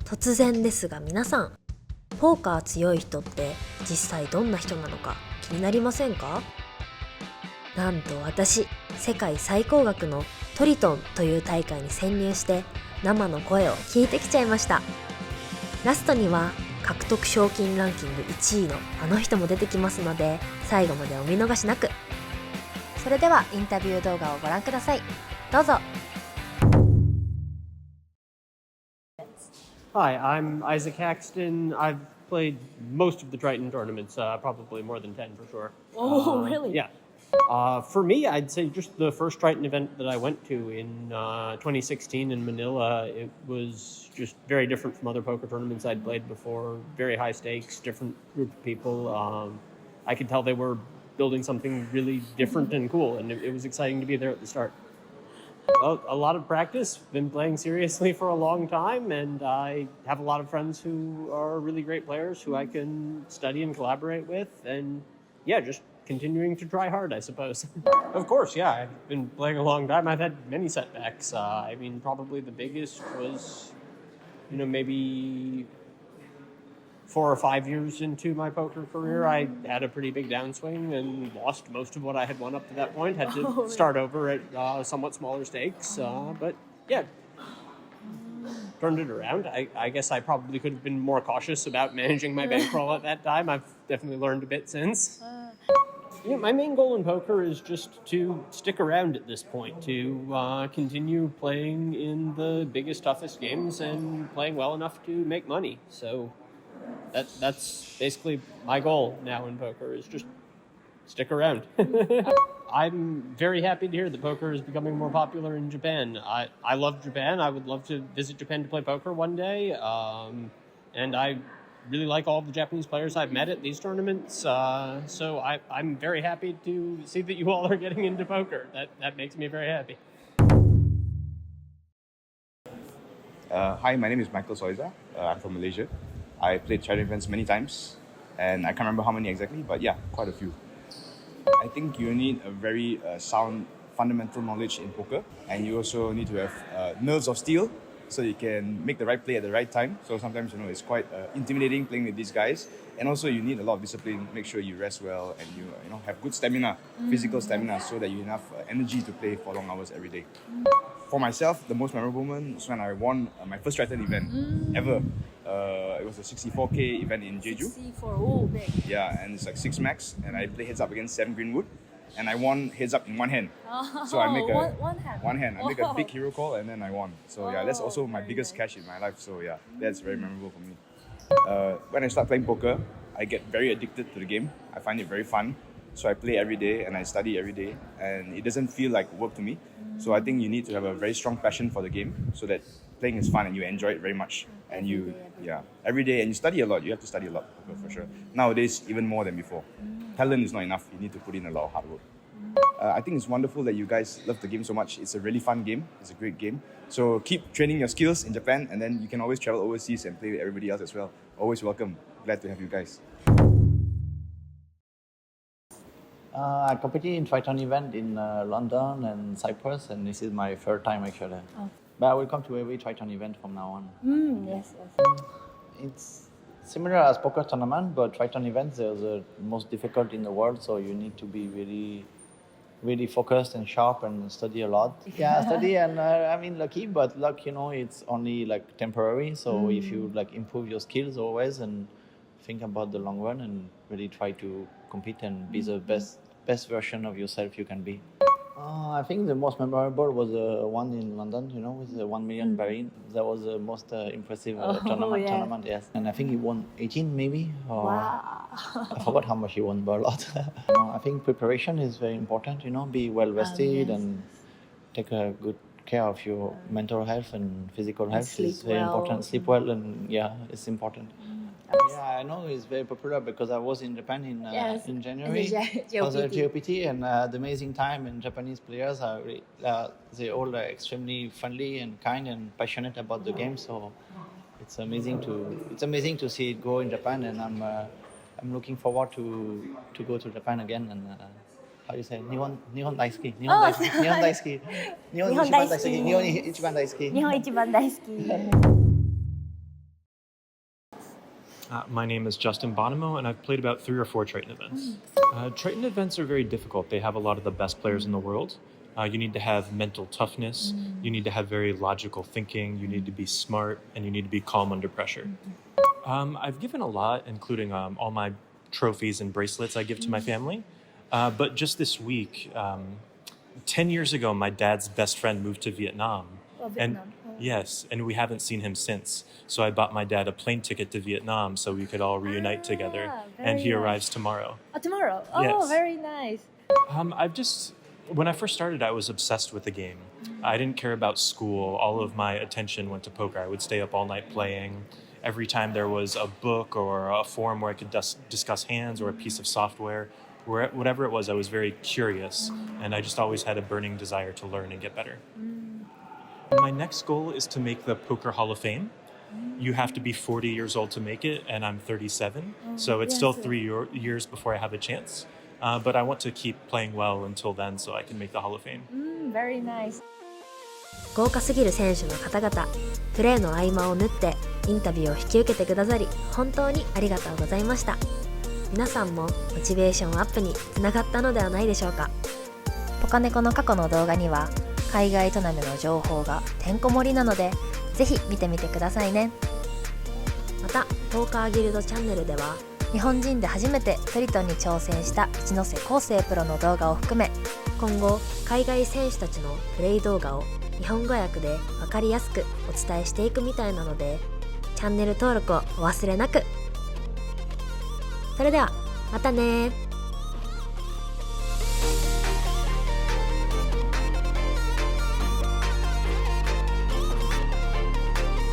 突然ですが皆さん、ポーカー強い人って実際どんな人なのか気になりませんか？なんと私、世界最高額のトリトンという大会に潜入して生の声を聞いてきちゃいました。ラストには獲得賞金ランキング1位のあの人も出てきますので、最後までお見逃しなく。それではインタビュー動画をご覧ください。どうぞ。Hi, I'm Isaac Haxton. I've played most of the Triton tournaments, probably more than 10 for sure. Oh, really? Yeah. For me, I'd say just the first Triton event that I went to in 2016 in Manila, it was just very different from other poker tournaments I'd played before. Very high stakes, different group of people. I could tell they were building something really different and cool, and it was exciting to be there at the start. Well, a lot of practice, been playing seriously for a long time, and I have a lot of friends who are really great players who I can study and collaborate with, and yeah, just continuing to try hard, I suppose. Of course, yeah, I've been playing a long time. I've had many setbacks. I mean, probably the biggest was, maybe 4 or 5 years into my poker career, I had a pretty big downswing and lost most of what I had won up to that point. Had to start over at somewhat smaller stakes. But yeah, turned it around. I guess I probably could have been more cautious about managing my bankroll at that time. I've definitely learned a bit since. My main goal in poker is just to stick around at this point, to continue playing in the biggest, toughest games and playing well enough to make money. So that's basically my goal now in poker, is just stick around. I'm very happy to hear that poker is becoming more popular in Japan. I love Japan. I would love to visit Japan to play poker one day. And I really like all the Japanese players I've met at these tournaments. So I'm very happy to see that you all are getting into poker. That makes me very happy. Hi, my name is Michael Soiza. I'm from Malaysia. I played charity events many times, and I can't remember how many exactly, but yeah, quite a few. I think you need a very sound fundamental knowledge in poker, and you also need to have nerves of steel, so you can make the right play at the right time. So sometimes, it's quite intimidating playing with these guys. And also you need a lot of discipline, make sure you rest well, and you have good stamina, physical stamina, so that you have enough energy to play for long hours every day. For myself, the most memorable moment was when I won my first Triton event ever. It was a 64K event in Jeju. 64, oh, big. Yeah, and it's like 6 max, and I play heads up against 7 Greenwood, and I won heads up in one hand. So I make one hand. I make a big hero call, and then I won. So yeah, that's also my biggest cash in my life. So yeah, that's very memorable for me. When I start playing poker, I get very addicted to the game. I find it very fun. So I play every day and I study every day, and it doesn't feel like work to me. So I think you need to have a very strong passion for the game, so that playing is fun and you enjoy it very much. And every day, and you study a lot. You have to study a lot for sure. Nowadays, even more than before. Talent is not enough. You need to put in a lot of hard work. I think it's wonderful that you guys love the game so much. It's a really fun game. It's a great game. So keep training your skills in Japan, and then you can always travel overseas and play with everybody else as well. Always welcome. Glad to have you guys. I competed in Triton event in London and Cyprus, and this is my third time actually. Oh. But I will come to every Triton event from now on. Yes. It's similar as poker tournament, but Triton events are the most difficult in the world, so you need to be really, really focused and sharp and study a lot. Yeah, study, and lucky, but luck, it's only like temporary. So if you improve your skills always and think about the long run and really try to compete and be the best version of yourself you can be. I think the most memorable was the one in London, with the 1 million buy-in. That was the most impressive tournament, yes. And I think he won 18 maybe. Wow. I forgot how much he won, but a lot. I think preparation is very important, be well rested and take a good care of your mental health and physical health. It's very important. Sleep well, and it's important. Yeah, I know it's very popular because I was in Japan in January for the GOPT, and the amazing time. And Japanese players are they all are extremely friendly and kind and passionate about the game. So it's amazing to see it go in Japan, and I'm looking forward to go to Japan again. And how do you say? Nihon daisuki. Nihon daisuki. Nihon ichiban daisuki. Nihon ichiban daisuki. 日本一番大好き。My name is Justin Bonomo, and I've played about 3 or 4 Triton events. Triton events are very difficult. They have a lot of the best players in the world. You need to have mental toughness. You need to have very logical thinking. You need to be smart, and you need to be calm under pressure. I've given a lot, including all my trophies and bracelets I give to my family. But just this week, 10 years ago, my dad's best friend moved to Vietnam. Yes, and we haven't seen him since. So I bought my dad a plane ticket to Vietnam so we could all reunite together. And he arrives tomorrow. Tomorrow? Oh, yes. Very nice. When I first started, I was obsessed with the game. I didn't care about school. All of my attention went to poker. I would stay up all night playing. Every time there was a book or a forum where I could discuss hands or a piece of software, whatever it was, I was very curious. And I just always had a burning desire to learn and get better. My next goal is to make the Poker Hall of Fame. You have to be 40 years old to make it, and I'm 37. So it's still 3 years before I have a chance. But I want to keep playing well until then so I can make the Hall of Fame. Very nice. 豪華すぎる選手の方々、プレーの合間を縫ってインタビューを引き受けてくださり、本当にありがとうございました。皆さんもモチベーションアップにつながったのではないでしょうか。ポカネコの過去の動画には海外トナメの情報がてんこ盛りなので、ぜひ見てみてくださいね。またポーカーギルドチャンネルでは、日本人で初めてトリトンに挑戦した一ノ瀬康生プロの動画を含め、今後海外選手たちのプレイ動画を日本語訳で分かりやすくお伝えしていくみたいなので、チャンネル登録をお忘れなく。それではまたね。